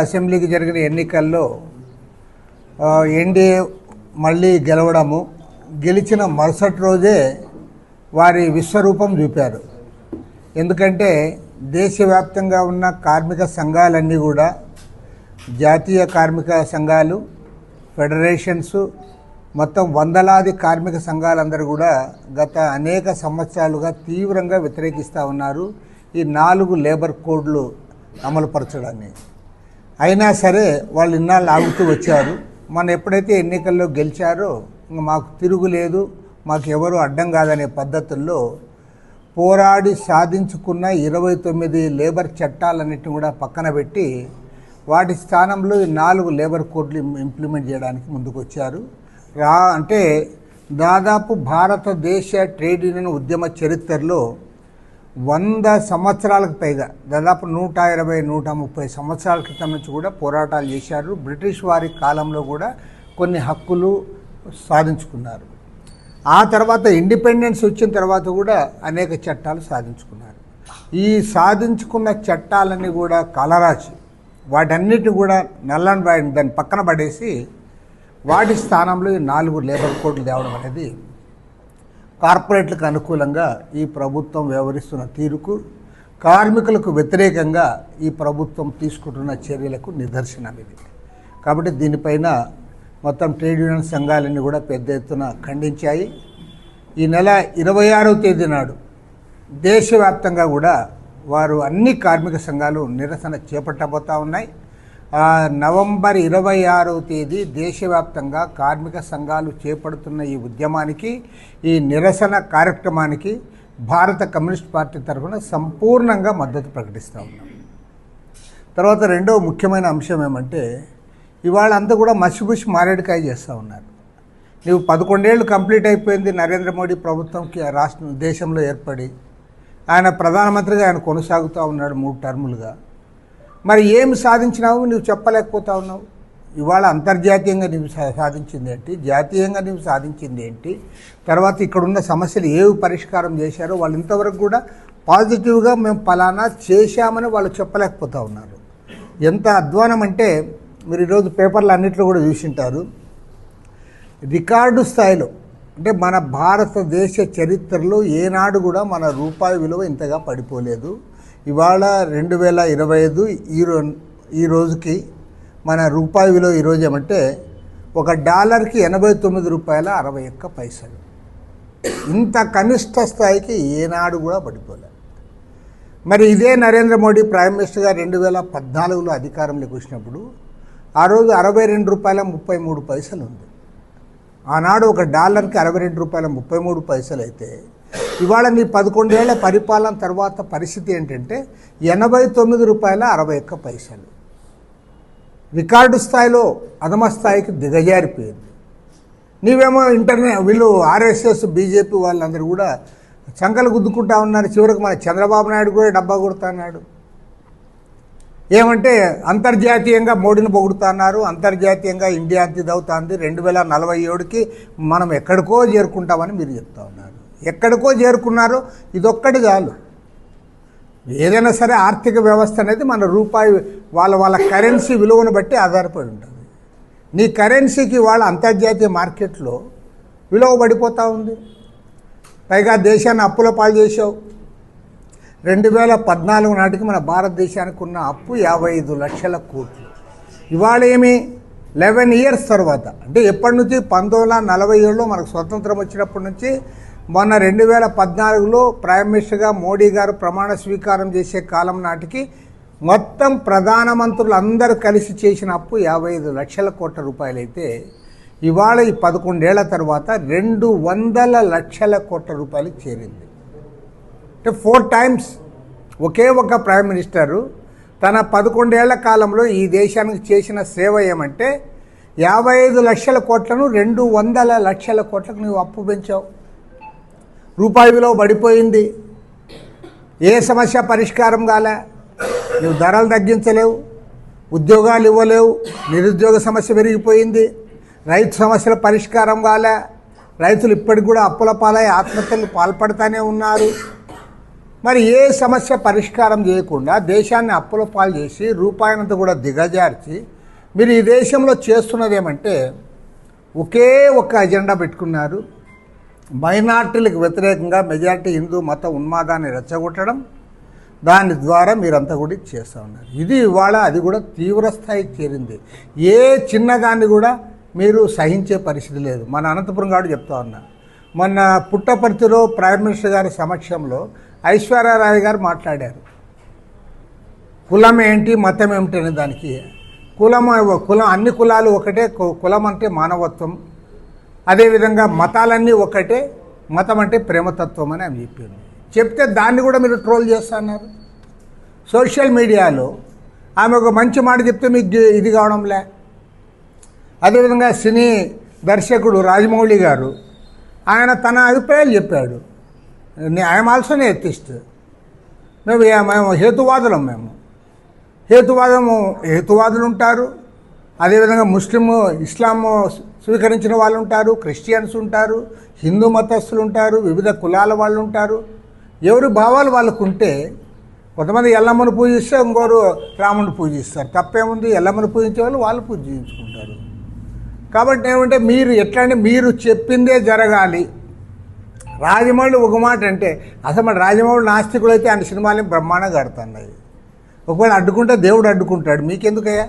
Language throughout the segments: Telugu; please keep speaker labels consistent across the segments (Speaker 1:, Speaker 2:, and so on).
Speaker 1: అసెంబ్లీకి జరిగిన ఎన్నికల్లో ఎన్డీఏ మళ్ళీ గెలవడము, గెలిచిన మరుసటి రోజే వారి విశ్వరూపం చూపారు. ఎందుకంటే దేశవ్యాప్తంగా ఉన్న కార్మిక సంఘాలన్నీ కూడా, జాతీయ కార్మిక సంఘాలు, ఫెడరేషన్స్, మొత్తం వందలాది కార్మిక సంఘాలందరూ కూడా గత అనేక సంవత్సరాలుగా తీవ్రంగా వ్యతిరేకిస్తూ ఉన్నారు ఈ 4 లేబర్ కోడ్లు అమలుపరచడాన్ని. అయినా సరే వాళ్ళు ఇన్నాళ్ళు ఆగుతూ వచ్చారు. మనం ఎప్పుడైతే ఎన్నికల్లో గెలిచారో ఇంకా మాకు తిరుగులేదు, మాకు ఎవరు అడ్డం కాదనే పద్ధతుల్లో పోరాడి సాధించుకున్న 29 లేబర్ చట్టాలన్నింటినీ కూడా పక్కన పెట్టి వాటి స్థానంలో 4 లేబర్ కోడ్లు ఇంప్లిమెంట్ చేయడానికి ముందుకు వచ్చారు. అంటే దాదాపు భారతదేశ ట్రేడ్ యూనియన్ ఉద్యమ చరిత్రలో 100 సంవత్సరాలకు పైగా, దాదాపు 120-130 సంవత్సరాల క్రితం నుంచి కూడా పోరాటాలు చేశారు. బ్రిటిష్ వారి కాలంలో కూడా కొన్ని హక్కులు సాధించుకున్నారు. ఆ తర్వాత ఇండిపెండెన్స్ వచ్చిన తర్వాత కూడా అనేక చట్టాలు సాధించుకున్నారు. ఈ సాధించుకున్న చట్టాలన్నీ కూడా కలరాచి వాటన్నిటిని కూడా నల్లని దాన్ని పక్కన పడేసి వాటి స్థానంలో ఈ 4 లేబర్ కోడ్లు తేవడం అనేది కార్పొరేట్లకు అనుకూలంగా ఈ ప్రభుత్వం వ్యవహరిస్తున్న తీరుకు, కార్మికులకు వ్యతిరేకంగా ఈ ప్రభుత్వం తీసుకుంటున్న చర్యలకు నిదర్శనం ఇది. కాబట్టి దీనిపైన మొత్తం ట్రేడ్ యూనియన్ సంఘాలన్నీ కూడా పెద్ద ఎత్తున ఖండించాయి. ఈ నెల 26వ తేదీ నాడు దేశవ్యాప్తంగా కూడా వారు అన్ని కార్మిక సంఘాలు నిరసన చేపట్టబోతూ ఉన్నాయి. నవంబర్ 26వ తేదీ దేశవ్యాప్తంగా కార్మిక సంఘాలు చేపడుతున్న ఈ ఉద్యమానికి, ఈ నిరసన కార్యక్రమానికి భారత కమ్యూనిస్ట్ పార్టీ తరఫున సంపూర్ణంగా మద్దతు ప్రకటిస్తూ ఉన్నాం. తర్వాత రెండవ ముఖ్యమైన అంశం ఏమంటే, ఇవాళ అంతా కూడా మసిబుసి మారేడుకాయ చేస్తూ ఉన్నారు. నీవు 11 ఏళ్ళు కంప్లీట్ అయిపోయింది నరేంద్ర మోడీ ప్రభుత్వంకి దేశంలో ఏర్పడి, ఆయన ప్రధానమంత్రిగా ఆయన కొనసాగుతూ ఉన్నాడు 3 టర్ములుగా. మరి ఏమి సాధించినావు నువ్వు చెప్పలేకపోతా ఉన్నావు. ఇవాళ అంతర్జాతీయంగా నువ్వు సాధించింది ఏంటి, జాతీయంగా నువ్వు సాధించింది ఏంటి, తర్వాత ఇక్కడున్న సమస్యలు ఏవి పరిష్కారం చేశారో వాళ్ళు ఇంతవరకు కూడా పాజిటివ్గా మేము ఫలానా చేశామని వాళ్ళు చెప్పలేకపోతూ ఉన్నారు. ఎంత అధ్వానం అంటే, మీరు ఈరోజు పేపర్లు అన్నింటిలో కూడా చూసింటారు, రికార్డు స్థాయిలో, అంటే మన భారతదేశ చరిత్రలో ఏనాడు కూడా మన రూపాయి విలువ ఇంతగా పడిపోలేదు. ఇవాళ 2025 ఈ రోజుకి మన రూపాయి విలువ ఈరోజు ఏమంటే $1కి $89.61. ఇంత కనిష్ట స్థాయికి ఏనాడు కూడా పడిపోలేదు. మరి ఇదే నరేంద్ర మోడీ ప్రైమ్ మినిస్టర్గా 2014లో అధికారంలోకి వచ్చినప్పుడు ఆ రోజు $62.33 ఉంది. ఆనాడు $1కి $62.33 అయితే ఇవాళ నీ 11 ఏళ్ల పరిపాలన తర్వాత పరిస్థితి ఏంటంటే $89.61. రికార్డు స్థాయిలో అధమ స్థాయికి దిగజారిపోయింది. నీవేమో వీళ్ళు ఆర్ఎస్ఎస్, బీజేపీ వాళ్ళందరూ కూడా చంకలు గుద్దుకుంటా ఉన్నారు. చివరికి మన చంద్రబాబు నాయుడు కూడా డబ్బా కొడుతున్నాడు. ఏమంటే అంతర్జాతీయంగా మోడీని పొగుడుతున్నారు, అంతర్జాతీయంగా ఇండియా అంతిదవుతుంది, 2047కి మనం ఎక్కడికో చేరుకుంటామని మీరు చెప్తా ఉన్నారు. ఎక్కడికో చేరుకున్నారో ఇదొక్కటి చాలు. ఏదైనా సరే ఆర్థిక వ్యవస్థ అనేది మన రూపాయి వాళ్ళ కరెన్సీ విలువను బట్టి ఆధారపడి ఉంటుంది. నీ కరెన్సీకి వాళ్ళ అంతర్జాతీయ మార్కెట్లో విలువ పడిపోతూ ఉంది. పైగా దేశాన్ని అప్పుల పాలు చేసావు. 2014 నాటికి మన భారతదేశానికి ఉన్న అప్పు 55 లక్షల కోట్లు. ఇవాళ ఏమి 11 ఇయర్స్ తర్వాత, అంటే ఎప్పటి నుంచి 1947లో మనకు స్వతంత్రం వచ్చినప్పటి నుంచి మొన్న 2014లో ప్రైమ్ మినిస్టర్గా మోడీ గారు ప్రమాణ స్వీకారం చేసే కాలం నాటికి మొత్తం ప్రధానమంత్రులు అందరూ కలిసి చేసిన అప్పు 55 లక్షల కోట్ల రూపాయలు అయితే ఇవాళ ఈ 11 ఏళ్ల తర్వాత 200 లక్షల కోట్ల రూపాయలకు చేరింది. అంటే 4 టైమ్స్. ఒకే ఒక ప్రైమ్ మినిస్టరు తన 11 ఏళ్ల కాలంలో ఈ దేశానికి చేసిన సేవ ఏమంటే 55 లక్షల కోట్లను 200 లక్షల కోట్లకు నువ్వు అప్పు పెంచావు. రూపాయి విలువ పడిపోయింది. ఏ సమస్య పరిష్కారం కాలే. నువ్వు ధరలు తగ్గించలేవు, ఉద్యోగాలు ఇవ్వలేవు, నిరుద్యోగ సమస్య పెరిగిపోయింది, రైతు సమస్యల పరిష్కారం కాలే, రైతులు ఇప్పటికి కూడా అప్పుల పాలై ఆత్మహత్యలు పాల్పడుతూనే ఉన్నారు. మరి ఏ సమస్య పరిష్కారం చేయకుండా దేశాన్ని అప్పుల పాలు చేసి రూపాయినంత కూడా దిగజార్చి మీరు ఈ దేశంలో చేస్తున్నది ఏమంటే ఒకే ఒక్క అజెండా పెట్టుకున్నారు. మైనార్టీలకు వ్యతిరేకంగా మెజారిటీ హిందూ మత ఉన్మాదాన్ని రెచ్చగొట్టడం, దాని ద్వారా మీరంతా కూడా చేస్తూ ఉన్నారు. ఇది ఇవాళ అది కూడా తీవ్ర స్థాయికి చేరింది. ఏ చిన్నదాన్ని కూడా మీరు సహించే పరిస్థితి లేదు. మన అనంతపురం గారు చెప్తా ఉన్నా, మొన్న పుట్టపర్తిలో ప్రైమ్ మినిస్టర్ గారి సమక్షంలో ఐశ్వర్యారాయ్ గారు మాట్లాడారు. కులం ఏంటి మతం ఏమిటి అనే దానికి కులం అన్ని కులాలు ఒకటే, కులం అంటే మానవత్వం, అదేవిధంగా మతాలన్నీ ఒకటే, మతం అంటే ప్రేమతత్వం అని ఆమె చెప్తే దాన్ని కూడా మీరు ట్రోల్ చేస్తున్నారు. సోషల్ మీడియాలో ఆమె ఒక మంచి మాట చెప్తే మీకు ఇది కావడంలే. అదేవిధంగా సినీ దర్శకుడు రాజమౌళి గారు ఆయన తన అభిప్రాయాలు చెప్పాడు. I'm also atheist. మేము హేతువాదులు ఉంటారు. అదేవిధంగా ఇస్లాం స్వీకరించిన వాళ్ళు ఉంటారు, క్రిస్టియన్స్ ఉంటారు, హిందూ మతస్థులు ఉంటారు, వివిధ కులాల వాళ్ళు ఉంటారు. ఎవరి భావాలు వాళ్ళకు ఉంటే కొంతమంది ఎల్లమ్మను పూజిస్తే ఇంకోరు రాముని పూజిస్తారు. తప్పేముంది? ఎల్లమ్మను పూజించే వాళ్ళు పూజించుకుంటారు. కాబట్టి ఏమంటే మీరు ఎట్లంటే మీరు చెప్పిందే జరగాలి. రాజమౌళి ఒక మాట అంటే అసలు మన రాజమౌళి నాస్తికులు అయితే ఆయన సినిమాలని బ్రహ్మాండంగా కడుతున్నాయి. ఒకవేళ అడ్డుకుంటే దేవుడు అడ్డుకుంటాడు, మీకెందుకయ్యా?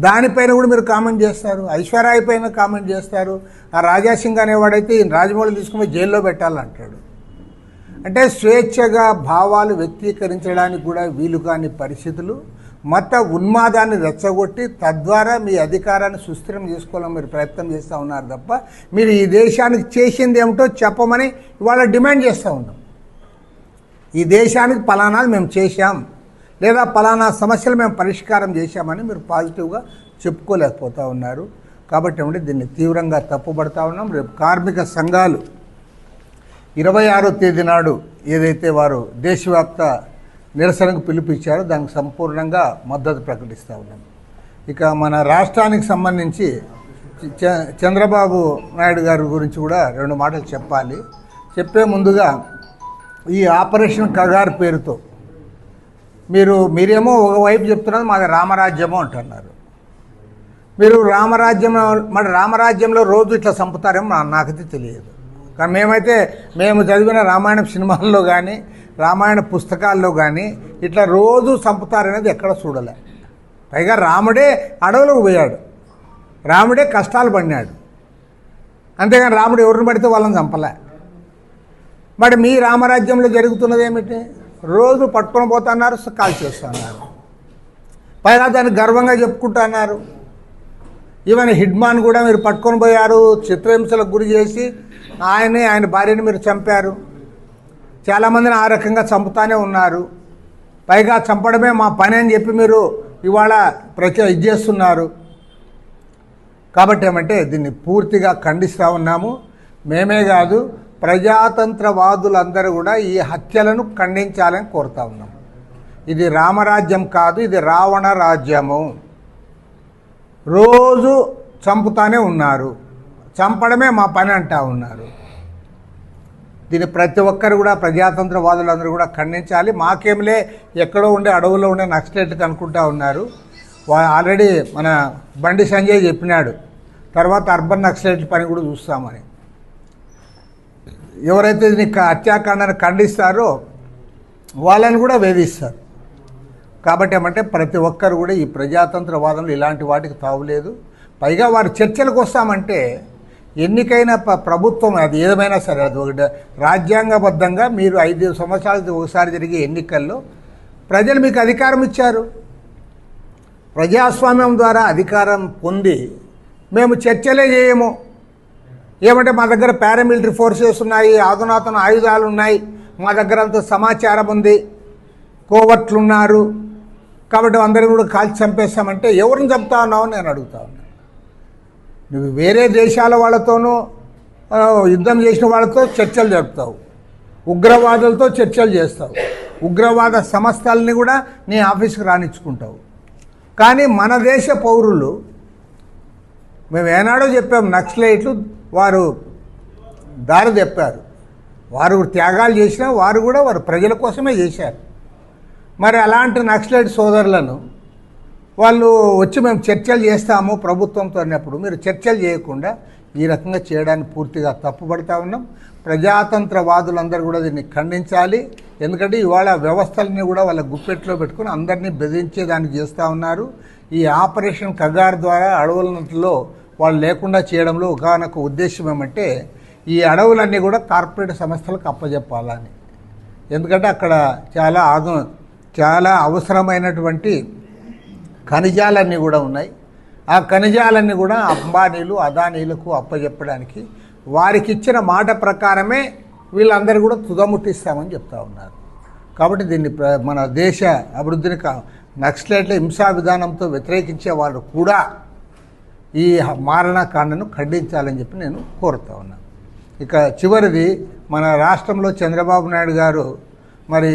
Speaker 1: దానిపైన కూడా మీరు కామెంట్ చేస్తారు. ఐశ్వర్య పైన కామెంట్ చేస్తారు. ఆ రాజాసింగ్ అనేవాడైతే ఈయన రాజమౌళి తీసుకుని జైల్లో పెట్టాలంటాడు. అంటే స్వేచ్ఛగా భావాలు వ్యక్తీకరించడానికి కూడా వీలు కాని పరిస్థితులు, మత ఉన్మాదాన్ని రెచ్చగొట్టి తద్వారా మీ అధికారాన్ని సుస్థిరం చేసుకోవాలని మీరు ప్రయత్నం చేస్తూ ఉన్నారు తప్ప మీరు ఈ దేశానికి చేసింది ఏమిటో చెప్పమని ఇవాళ డిమాండ్ చేస్తూ ఉన్నాం. ఈ దేశానికి పలానాలు మేము చేశాం, లేదా పలానా సమస్యలు మేము పరిష్కారం చేశామని మీరు పాజిటివ్గా చెప్పుకోలేకపోతూ ఉన్నారు. కాబట్టి ఏమంటే దీన్ని తీవ్రంగా తప్పుపడతా ఉన్నాం. రేపు కార్మిక సంఘాలు 26వ తేదీ నాడు ఏదైతే వారు దేశవ్యాప్త నిరసనకు పిలుపుచ్చారో దానికి సంపూర్ణంగా మద్దతు ప్రకటిస్తూ ఉన్నాం. ఇక మన రాష్ట్రానికి సంబంధించి చంద్రబాబు నాయుడు గారి గురించి కూడా 2 మాటలు చెప్పాలి. చెప్పే ముందుగా ఈ ఆపరేషన్ కగార్ పేరుతో మీరేమో ఒకవైపు చెప్తున్నారు మాది రామరాజ్యము అంటున్నారు. మీరు రామరాజ్యంలో రోజు ఇట్లా చంపుతారేమో నాకైతే తెలియదు. కానీ మేము చదివిన రామాయణ సినిమాల్లో కానీ రామాయణ పుస్తకాల్లో కానీ ఇట్లా రోజు చంపుతారనేది ఎక్కడ చూడలే. పైగా రాముడే అడవులకు పోయాడు, రాముడే కష్టాలు పడినాడు, అంతేగాని రాముడు ఎవరిని పడితే వాళ్ళని చంపలే. మరి మీ రామరాజ్యంలో జరుగుతున్నది ఏమిటి? రోజు పట్టుకొని పోతున్నారు, కాల్ చేస్తున్నారు, పైగా దాన్ని గర్వంగా చెప్పుకుంటున్నారు. ఈవెన్ హిడ్మాన్ కూడా మీరు పట్టుకొని పోయారు, చిత్రహింసలకు గురి చేసి ఆయన భార్యని మీరు చంపారు. చాలామందిని ఆ రకంగా చంపుతానే ఉన్నారు. పైగా చంపడమే మా పని అని చెప్పి మీరు ఇవాళ ఇది చేస్తున్నారు. కాబట్టి ఏమంటే దీన్ని పూర్తిగా ఖండిస్తూ ఉన్నాము. మేమే కాదు, ప్రజాతంత్రవాదులందరూ కూడా ఈ హత్యలను ఖండించాలని కోరుతా ఉన్నాం. ఇది రామరాజ్యం కాదు, ఇది రావణ రాజ్యము. రోజు చంపుతానే ఉన్నారు, చంపడమే మా పని అంటా ఉన్నారు. దీన్ని ప్రతి ఒక్కరు కూడా ప్రజాతంత్రవాదులందరూ కూడా ఖండించాలి. మాకేమిలే ఎక్కడో ఉండే అడవుల్లో ఉండే నక్సలైట్లకు అనుకుంటా ఉన్నారు. ఆల్రెడీ మన బండి సంజయ్ చెప్పినాడు, తర్వాత అర్బన్ నక్సలైట్ పని కూడా చూస్తామని. ఎవరైతే దీన్ని హత్యాకాండాన్ని ఖండిస్తారో వాళ్ళని కూడా వేధిస్తారు. కాబట్టి ఏమంటే ప్రతి ఒక్కరు కూడా ఈ ప్రజాతంత్రవాదంలో ఇలాంటి వాటికి తావులేదు. పైగా వారు చర్చలకు వస్తామంటే ఎన్నికైన ప్రభుత్వం అది ఏమైనా సరే అది ఒకటి రాజ్యాంగబద్ధంగా మీరు 5 సంవత్సరాలకి ఒకసారి జరిగే ఎన్నికల్లో ప్రజలు మీకు అధికారం ఇచ్చారు. ప్రజాస్వామ్యం ద్వారా అధికారం పొంది మేము చర్చలే చేయము. ఏమంటే మా దగ్గర పారామిలిటరీ ఫోర్సెస్ ఉన్నాయి, అధునాతన ఆయుధాలు ఉన్నాయి, మా దగ్గర అంత సమాచారం ఉంది, కోవర్ట్లు ఉన్నారు, కాబట్టి అందరిని కూడా కాల్చి చంపేస్తామంటే ఎవరిని చంపుతా ఉన్నావు నేను అడుగుతా ఉన్నాను. నువ్వు వేరే దేశాల వాళ్ళతోనూ యుద్ధం చేసిన వాళ్ళతో చర్చలు జరుపుతావు, ఉగ్రవాదులతో చర్చలు చేస్తావు, ఉగ్రవాద సంస్థల్ని కూడా నీ ఆఫీస్కి రానిచ్చుకుంటావు. కానీ మన దేశ పౌరులు, మేము ఏనాడో చెప్పాము, నక్సలైట్లు వారు దారి తెప్పారు. వారు త్యాగాలు చేసినా వారు ప్రజల కోసమే చేశారు. మరి అలాంటి నక్సలైట్ సోదరులను వాళ్ళు వచ్చి మేము చర్చలు చేస్తాము ప్రభుత్వంతో అన్నప్పుడు మీరు చర్చలు చేయకుండా ఈ రకంగా చేయడానికి పూర్తిగా తప్పుపడతా ఉన్నాం. ప్రజాతంత్రవాదులందరూ కూడా దీన్ని ఖండించాలి. ఎందుకంటే ఇవాళ వ్యవస్థలని కూడా వాళ్ళ గుప్పెట్లో పెట్టుకుని అందరినీ బెదిరించేదానికి చేస్తూ ఉన్నారు. ఈ ఆపరేషన్ కగార్ ద్వారా అడవులలో వాళ్ళు లేకుండా చేయడంలో ఒకనొక ఉద్దేశం ఏమంటే ఈ అడవులన్నీ కూడా కార్పొరేట్ సంస్థలకు అప్పజెప్పాలని. ఎందుకంటే అక్కడ చాలా అవసరమైనటువంటి ఖనిజాలన్నీ కూడా ఉన్నాయి. ఆ ఖనిజాలన్నీ కూడా అంబానీలు అదానీలకు అప్పజెప్పడానికి వారికి ఇచ్చిన మాట ప్రకారమే వీళ్ళందరూ కూడా తుదముట్టిస్తామని చెప్తా ఉన్నారు. కాబట్టి దీన్ని మన దేశ అభివృద్ధిని నక్సలైట్ల హింసా విధానంతో వ్యతిరేకించే వాళ్ళు కూడా ఈ మారణకాండను ఖండించాలని చెప్పి నేను కోరుతా ఉన్నాను. ఇక చివరిది మన రాష్ట్రంలో చంద్రబాబు నాయుడు గారు మరి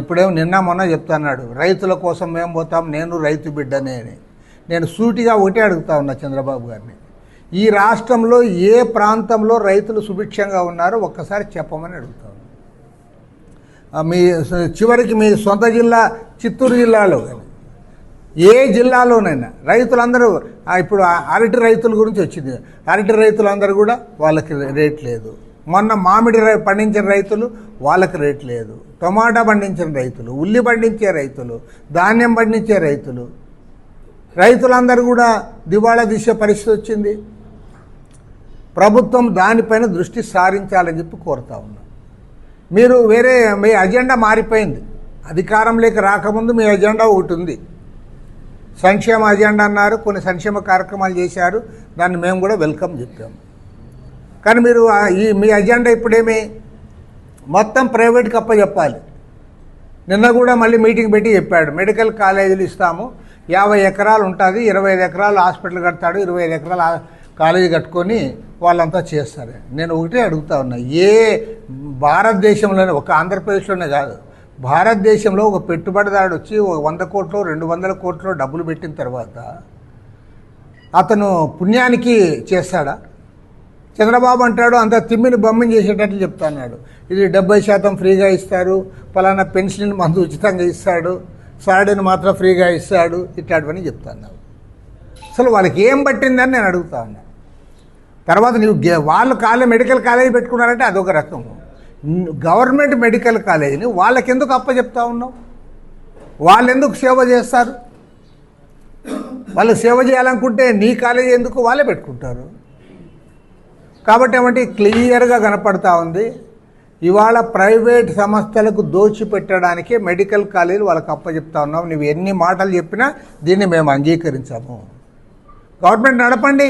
Speaker 1: ఇప్పుడేమో నిన్న మొన్న చెప్తున్నాడు రైతుల కోసం మేము పోతాం, నేను రైతు బిడ్డనే అని. నేను సూటిగా ఒకటే అడుగుతా ఉన్నా చంద్రబాబు గారిని, ఈ రాష్ట్రంలో ఏ ప్రాంతంలో రైతులు సుభిక్షంగా ఉన్నారో ఒక్కసారి చెప్పమని అడుగుతా ఉన్నా. చివరికి మీ సొంత జిల్లా చిత్తూరు జిల్లాలో ఏ జిల్లాలోనైనా రైతులందరూ ఇప్పుడు అరటి రైతుల గురించి వచ్చింది. అరటి రైతులందరూ కూడా వాళ్ళకి రేట్ లేదు. మొన్న మామిడి పండించిన రైతులు వాళ్ళకి రేట్ లేదు. టమాటా పండించిన రైతులు, ఉల్లి పండించే రైతులు, ధాన్యం పండించే రైతులందరూ కూడా దివాళా తీసే పరిస్థితి వచ్చింది. ప్రభుత్వం దానిపైన దృష్టి సారించాలని చెప్పి కోరుతా ఉన్నాం. మీరు మీ అజెండా మారిపోయింది. అధికారంలోకి రాకముందు మీ అజెండా ఒకటి ఉంది, సంక్షేమ అజెండా అన్నారు, కొన్ని సంక్షేమ కార్యక్రమాలు చేశారు, దాన్ని మేము కూడా వెల్కమ్ చెప్పాము. కానీ మీరు మీ అజెండా ఇప్పుడేమి మొత్తం ప్రైవేట్కి అప్పచెప్పాలి. నిన్న కూడా మళ్ళీ మీటింగ్ పెట్టి చెప్పాడు మెడికల్ కాలేజీలు ఇస్తాము, 50 ఎకరాలు ఉంటుంది, 25 ఎకరాలు హాస్పిటల్ కడతాడు, 25 ఎకరాలు కాలేజీ కట్టుకొని వాళ్ళంతా చేస్తారు. నేను ఒకటే అడుగుతా ఉన్నా, ఏ భారతదేశంలోనే ఒక ఆంధ్రప్రదేశ్లోనే కాదు భారతదేశంలో ఒక పెట్టుబడిదారుడు వచ్చి 100 కోట్లు 200 కోట్లు డబ్బులు పెట్టిన తర్వాత అతను పుణ్యానికి చేస్తాడా? చంద్రబాబు అంటాడు అంత తిమ్మిని బొమ్మని చేసేటట్లు చెప్తున్నాడు. ఇది 70% ఫ్రీగా ఇస్తారు, పలానా పెన్షన్ మందు ఉచితంగా ఇస్తాడు, సాడీని మాత్రం ఫ్రీగా ఇస్తాడు, ఇట్లాంటివన్నీ చెప్తున్నావు. అసలు వాళ్ళకి ఏం పట్టిందని నేను అడుగుతా ఉన్నా. తర్వాత వాళ్ళు మెడికల్ కాలేజీ పెట్టుకున్నారంటే అదొక రకం. గవర్నమెంట్ మెడికల్ కాలేజీని వాళ్ళకెందుకు అప్పచెప్తా ఉన్నావు? వాళ్ళు ఎందుకు సేవ చేస్తారు? వాళ్ళు సేవ చేయాలనుకుంటే నీ కాలేజీ ఎందుకు వాళ్ళే పెట్టుకుంటారు. కాబట్టి ఏమంటే క్లియర్గా కనపడతా ఉంది, ఇవాళ ప్రైవేట్ సంస్థలకు దోచిపెట్టడానికే మెడికల్ కాలేజీలు వాళ్ళకి అప్పచెప్తా ఉన్నాం. నువ్వు ఎన్ని మాటలు చెప్పినా దీన్ని మేము అంగీకరించాము. గవర్నమెంట్ నడపండి,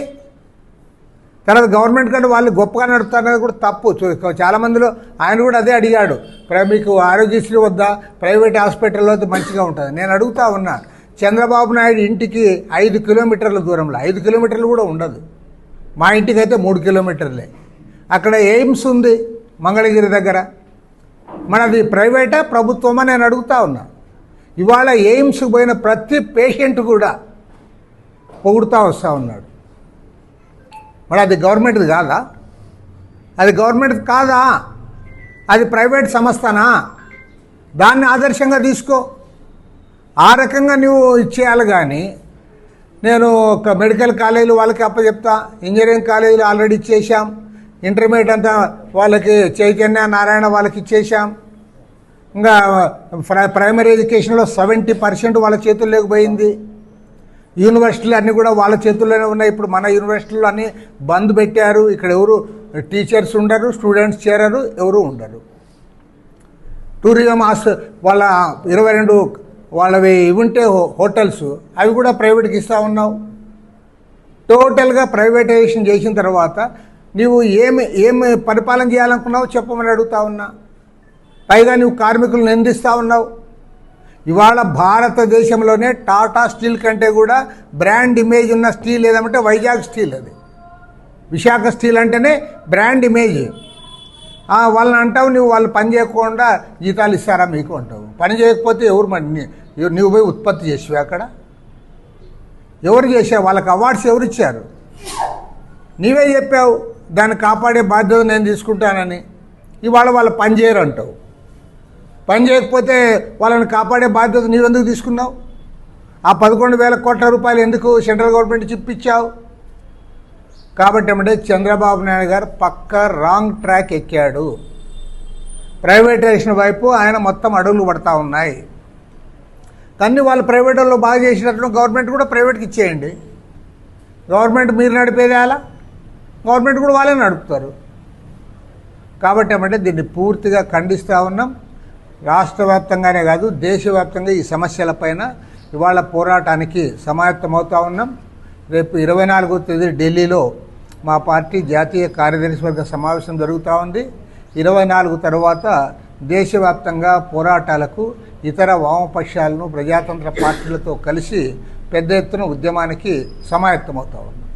Speaker 1: తర్వాత గవర్నమెంట్ కంటే వాళ్ళు గొప్పగా నడుపుతారనేది కూడా తప్పు. చాలామందిలో ఆయన కూడా అదే అడిగాడు, మీకు ఆరోగ్యశ్రీ వద్దా, ప్రైవేట్ హాస్పిటల్లో మంచిగా ఉంటుంది. నేను అడుగుతా ఉన్నా, చంద్రబాబు నాయుడు ఇంటికి 5 కిలోమీటర్ల దూరంలో, 5 కిలోమీటర్లు కూడా ఉండదు, మా ఇంటికి అయితే 3 కిలోమీటర్లే, అక్కడ ఎయిమ్స్ ఉంది మంగళగిరి దగ్గర. మనది ప్రైవేటా ప్రభుత్వమా నేను అడుగుతా ఉన్నా. ఇవాళ ఎయిమ్స్కి పోయిన ప్రతి పేషెంట్ కూడా పొగుడుతూ వస్తూ ఉన్నాడు. మరి అది గవర్నమెంట్ది కాదా? అది గవర్నమెంట్ది కాదా? అది ప్రైవేట్ సంస్థనా? దాన్ని ఆదర్శంగా తీసుకో. ఆ రకంగా నువ్వు ఇచ్చేయాలి. కానీ నేను ఒక మెడికల్ కాలేజీలు వాళ్ళకి అప్పచెప్తా, ఇంజనీరింగ్ కాలేజీలు ఆల్రెడీ ఇచ్చేసాం, ఇంటర్మీడియట్ అంతా వాళ్ళకి చైతన్య నారాయణ వాళ్ళకి ఇచ్చేసాం, ఇంకా ప్రైమరీ ఎడ్యుకేషన్లో 70% వాళ్ళ చేతుల్లోకి పోయింది. యూనివర్సిటీలు అన్నీ కూడా వాళ్ళ చేతుల్లోనే ఉన్నాయి. ఇప్పుడు మన యూనివర్సిటీలు అన్నీ బంద్ పెట్టారు. ఇక్కడ ఎవరు టీచర్స్ ఉండరు, స్టూడెంట్స్ చేరరు, ఎవరు ఉండరు. టూరిజం వాళ్ళ 22 వాళ్ళవి ఇవి ఉంటే హోటల్స్, అవి కూడా ప్రైవేట్కి ఇస్తూ ఉన్నావు. టోటల్గా ప్రైవేటైజేషన్ చేసిన తర్వాత నీవు ఏమి పరిపాలన చేయాలనుకున్నావు చెప్పమని అడుగుతా ఉన్నా. పైగా నువ్వు కార్మికులను నిందిస్తూ ఉన్నావు. ఇవాళ భారతదేశంలోనే టాటా స్టీల్ కంటే కూడా బ్రాండ్ ఇమేజ్ ఉన్న స్టీల్ ఏదంటే వైజాగ్ స్టీల్. అది విశాఖ స్టీల్ అంటేనే బ్రాండ్ ఇమేజ్. వాళ్ళని అంటావు నువ్వు, వాళ్ళు పని చేయకుండా జీతాలు ఇస్తారా మీకు అంటావు. పని చేయకపోతే నువ్వు పోయి ఉత్పత్తి చేసావు, అక్కడ ఎవరు చేసావు? వాళ్ళకి అవార్డ్స్ ఎవరు ఇచ్చారు? నీవే చెప్పావు దాన్ని కాపాడే బాధ్యత నేను తీసుకుంటానని. ఇవాళ వాళ్ళు పని చేయరు అంటావు. పని చేయకపోతే వాళ్ళని కాపాడే బాధ్యత నీవెందుకు తీసుకున్నావు? ఆ 11,000 కోట్ల రూపాయలు ఎందుకు సెంట్రల్ గవర్నమెంట్ చిప్పించావు? కాబట్టి ఏమంటే చంద్రబాబు నాయుడు గారు పక్కా రాంగ్ ట్రాక్ ఎక్కాడు. ప్రైవేటైజేషన్ వైపు ఆయన మొత్తం అడుగులు పడతా ఉన్నాయి. కానీ వాళ్ళు ప్రైవేట్లో బాగా చేసినట్లు గవర్నమెంట్ కూడా ప్రైవేట్కి ఇచ్చేయండి. గవర్నమెంట్ మీరు నడిపేది అలా, గవర్నమెంట్ కూడా వాళ్ళే నడుపుతారు. కాబట్టి ఏమంటే దీన్ని పూర్తిగా ఖండిస్తూ ఉన్నాం. రాష్ట్ర వ్యాప్తంగానే కాదు, దేశవ్యాప్తంగా ఈ సమస్యలపైన ఇవాళ పోరాటానికి సమాయత్తమవుతూ ఉన్నాం. రేపు 24వ తేదీ ఢిల్లీలో మా పార్టీ జాతీయ కార్యదర్శి వర్గ సమావేశం జరుగుతూ ఉంది. 24 తర్వాత దేశవ్యాప్తంగా పోరాటాలకు ఇతర వామపక్షాలను ప్రజాతంత్ర పార్టీలతో కలిసి పెద్ద ఎత్తున ఉద్యమానికి సమాయత్తమవుతా ఉన్నాం.